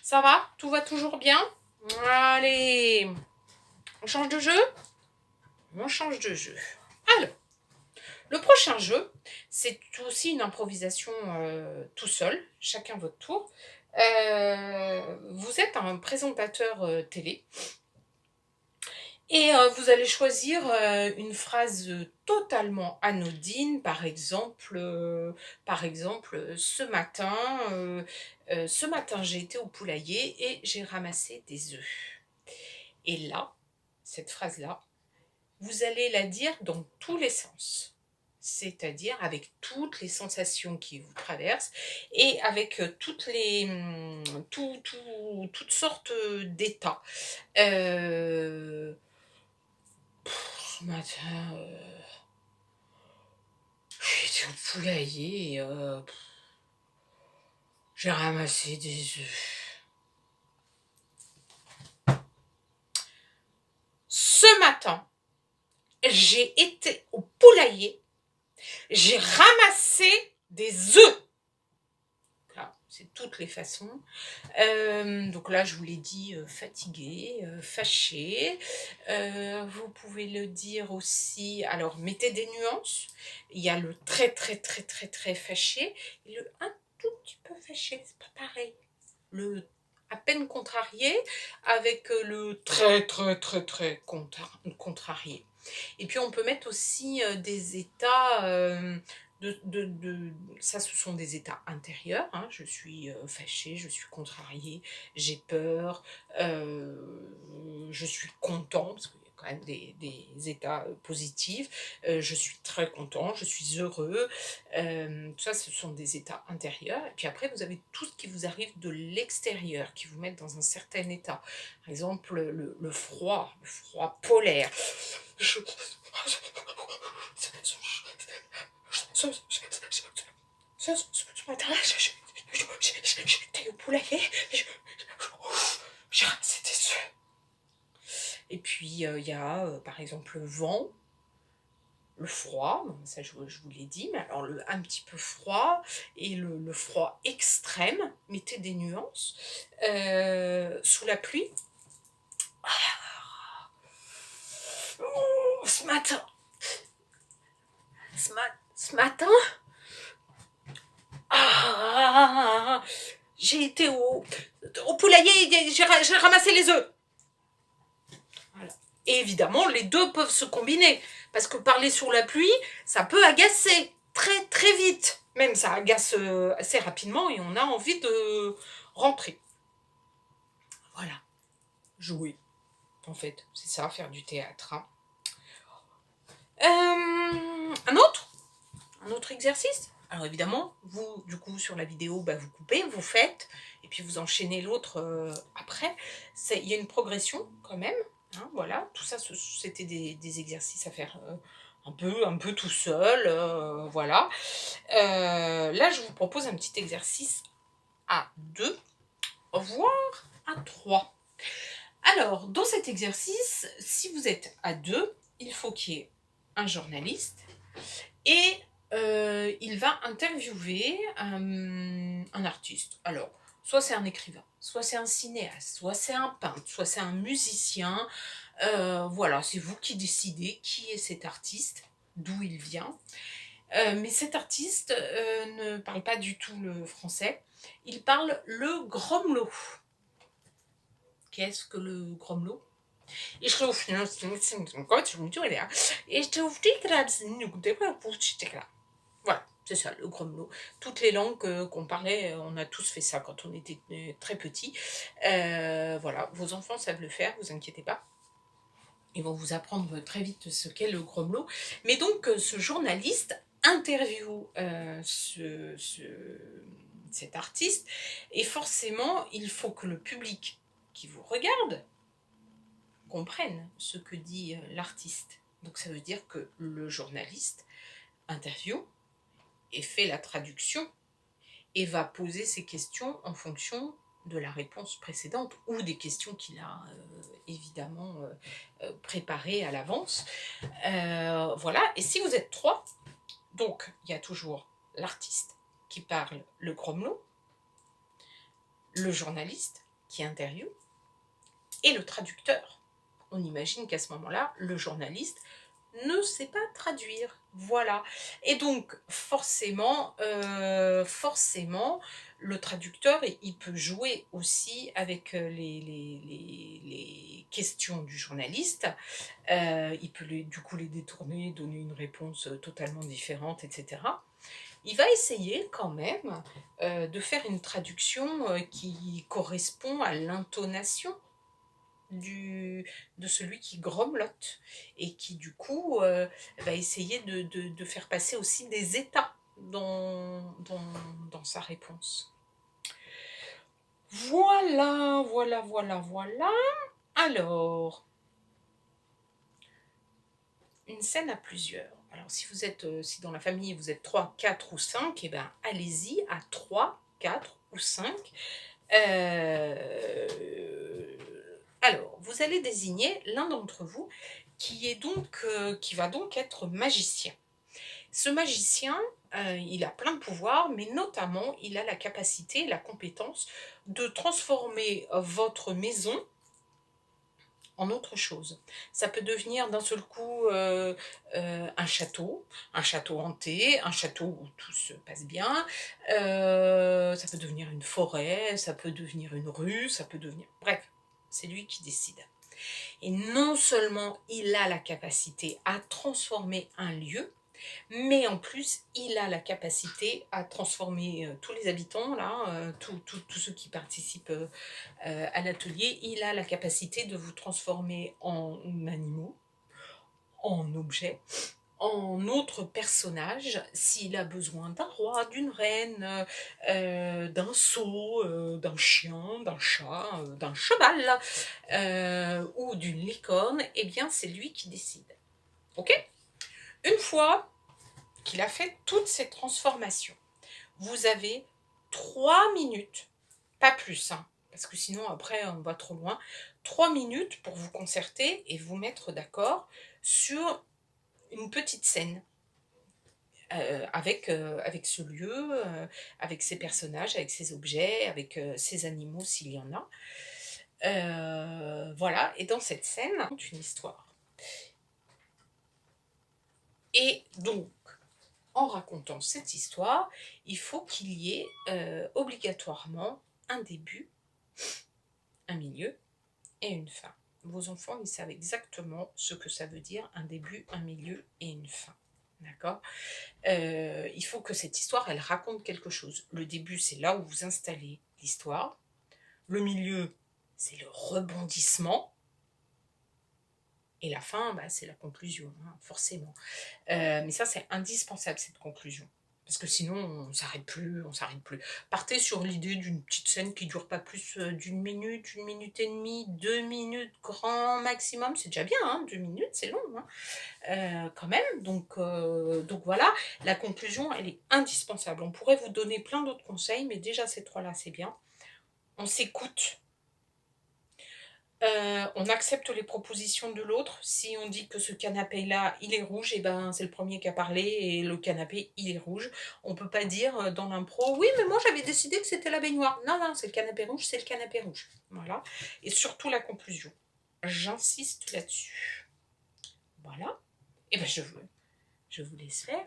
Ça va? Tout va toujours bien? Allez, on change de jeu? On change de jeu. Alors, le prochain jeu, c'est aussi une improvisation tout seul, chacun votre tour. Vous êtes un présentateur télé et vous allez choisir une phrase totalement anodine, ce matin j'ai été au poulailler et j'ai ramassé des œufs. Et là, cette phrase-là, vous allez la dire dans tous les sens. C'est-à-dire avec toutes les sensations qui vous traversent et avec toutes sortes d'états. Ce matin, j'étais au poulailler et j'ai ramassé des œufs. Ce matin, j'ai été au poulailler, j'ai ramassé des œufs. Là, c'est toutes les façons. Donc là, je vous l'ai dit, fatigué, fâché. Vous pouvez le dire aussi, alors mettez des nuances. Il y a le très très très très très fâché et le un tout petit peu fâché, c'est pas pareil. Le à peine contrarié avec le très très très très contrarié. Et puis on peut mettre aussi des états, ça ce sont des états intérieurs, hein. Je suis fâchée, je suis contrariée, j'ai peur, je suis content, parce qu'il y a quand même des états positifs, je suis très content, je suis heureux, tout ça ce sont des états intérieurs. Et puis après vous avez tout ce qui vous arrive de l'extérieur, qui vous met dans un certain état. Par exemple le froid polaire. Ce matin, j'étais au poulailler, j'ai ramassé des œufs. Et puis, il y a, par exemple, le vent, le froid, ça je vous l'ai dit, mais alors le un petit peu froid et le froid extrême, mettez des nuances. Sous la pluie. Ce matin, ce matin, j'ai été au poulailler, j'ai ramassé les œufs. Voilà. Et évidemment, les deux peuvent se combiner. Parce que parler sous la pluie, ça peut agacer très très vite. Même ça agace assez rapidement et on a envie de rentrer. Voilà. Jouer. En fait, c'est ça, faire du théâtre. Hein. Un autre exercice. Alors évidemment, vous, du coup, sur la vidéo, vous coupez, vous faites, et puis vous enchaînez l'autre après. Il y a une progression quand même. Hein, voilà, tout ça, c'était des exercices à faire un peu tout seul. Voilà. Là, je vous propose un petit exercice à 2, voire à 3. Alors, dans cet exercice, si vous êtes à 2, il faut qu'il y ait un journaliste et il va interviewer un artiste. Alors, soit c'est un écrivain, soit c'est un cinéaste, soit c'est un peintre, soit c'est un musicien. Voilà, c'est vous qui décidez qui est cet artiste, d'où il vient. Mais cet artiste ne parle pas du tout le français. Il parle le gromelot. Qu'est-ce que le gromelot? Voilà, c'est ça, le gromelot. Toutes les langues qu'on parlait, on a tous fait ça quand on était très petits. Voilà, vos enfants savent le faire, vous inquiétez pas. Ils vont vous apprendre très vite ce qu'est le gromelot. Mais donc, ce journaliste interviewe cet artiste, et forcément, il faut que le public qui vous regarde comprenne ce que dit l'artiste. Donc ça veut dire que le journaliste interviewe et fait la traduction et va poser ses questions en fonction de la réponse précédente ou des questions qu'il a évidemment préparées à l'avance. Voilà, et si vous êtes 3, donc il y a toujours l'artiste qui parle le gromelot, le journaliste qui interviewe et le traducteur. On imagine qu'à ce moment-là, le journaliste ne sait pas traduire. Voilà. Et donc, forcément, le traducteur, il peut jouer aussi avec les questions du journaliste. Il peut du coup les détourner, donner une réponse totalement différente, etc. Il va essayer quand même de faire une traduction qui correspond à l'intonation de celui qui grommelote et qui du coup va essayer de faire passer aussi des états dans sa réponse. Voilà, voilà, voilà, voilà. Alors, une scène à plusieurs. Alors, si vous êtes, si dans la famille vous êtes 3, 4 ou 5, eh ben, allez-y à 3, 4 ou 5. Alors, vous allez désigner l'un d'entre vous qui va donc être magicien. Ce magicien, il a plein de pouvoirs, mais notamment, il a la capacité, la compétence de transformer votre maison en autre chose. Ça peut devenir d'un seul coup un château hanté, un château où tout se passe bien, ça peut devenir une forêt, ça peut devenir une rue, ça peut devenir... Bref, c'est lui qui décide. Et non seulement il a la capacité à transformer un lieu, mais en plus, il a la capacité à transformer tous les habitants, là, tous ceux qui participent à l'atelier, il a la capacité de vous transformer en animaux, en objets, en autres personnages, s'il a besoin d'un roi, d'une reine, d'un sot, d'un chien, d'un chat, d'un cheval, ou d'une licorne, eh bien c'est lui qui décide. Ok ? Une fois qu'il a fait toutes ces transformations, vous avez 3 minutes, pas plus, hein, parce que sinon après on va trop loin, 3 minutes pour vous concerter et vous mettre d'accord sur une petite scène avec ce lieu, avec ses personnages, avec ses objets, avec ses animaux s'il y en a. Voilà, et dans cette scène, une histoire. Et donc, en racontant cette histoire, il faut qu'il y ait obligatoirement un début, un milieu et une fin. Vos enfants, ils savent exactement ce que ça veut dire, un début, un milieu et une fin. D'accord ? Il faut que cette histoire, elle raconte quelque chose. Le début, c'est là où vous installez l'histoire. Le milieu, c'est le rebondissement. Et la fin, bah, c'est la conclusion, hein, forcément. Mais ça, c'est indispensable, cette conclusion. Parce que sinon, on s'arrête plus. Partez sur l'idée d'une petite scène qui dure pas plus d'une minute et demie, 2 minutes, grand maximum. C'est déjà bien, hein, 2 minutes, c'est long, hein, quand même. Donc voilà, la conclusion, elle est indispensable. On pourrait vous donner plein d'autres conseils, mais déjà ces 3-là, c'est bien. On s'écoute. On accepte les propositions de l'autre. Si on dit que ce canapé-là, il est rouge, et ben c'est le premier qui a parlé et le canapé, il est rouge. On peut pas dire dans l'impro, oui, mais moi j'avais décidé que c'était la baignoire. Non, non, c'est le canapé rouge, c'est le canapé rouge. Voilà. Et surtout la conclusion. J'insiste là-dessus. Voilà. Et ben je vous laisse faire.